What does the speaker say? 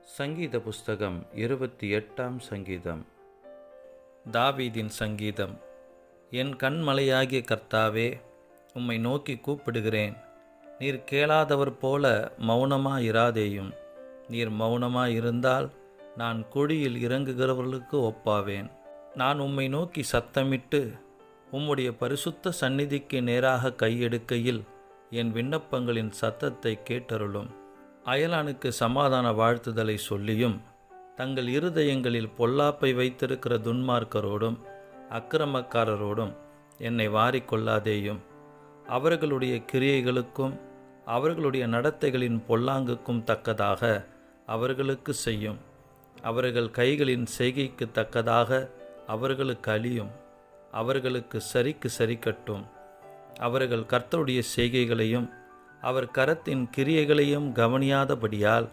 சங்கீத புஸ்தகம் 28ஆம் சங்கீதம். தாவீதின் சங்கீதம். என் கண்மலையாகிய கர்த்தாவே, உம்மை நோக்கி கூப்பிடுகிறேன். நீர் கேளாதவர் போல மௌனமாயிராதேயும். நீர் மௌனமாயிருந்தால் நான் குழியில் இறங்குகிறவர்களுக்கு ஒப்பாவேன். நான் உம்மை நோக்கி சத்தமிட்டு உம்முடைய பரிசுத்த சந்நிதிக்கு நேராக கையெடுக்கையில் என் விண்ணப்பங்களின் சத்தத்தை கேட்டருளும். அயலானுக்கு சமாதான வாழ்த்துதலை சொல்லியும் தங்கள் இருதயங்களில் பொல்லாப்பை வைத்திருக்கிற துன்மார்க்கரோடும் அக்கிரமக்காரரோடும் என்னை வாரிக்கொள்ளாதேயும். அவர்களுடைய கிரியைகளுக்கும் அவர்களுடைய நடத்தைகளின் பொல்லாங்குக்கும் தக்கதாக அவர்களுக்கு செய்யும். அவர்கள் கைகளின் செய்கைக்கு தக்கதாக அவர்களுக்கு அழியும். அவர்களுக்கு சரிக்கு சரிக்கட்டும். அவர்கள் கர்த்தருடைய செய்கைகளையும் அவர் கரத்தின் கிரியைகளையும் கவனியாதபடியால்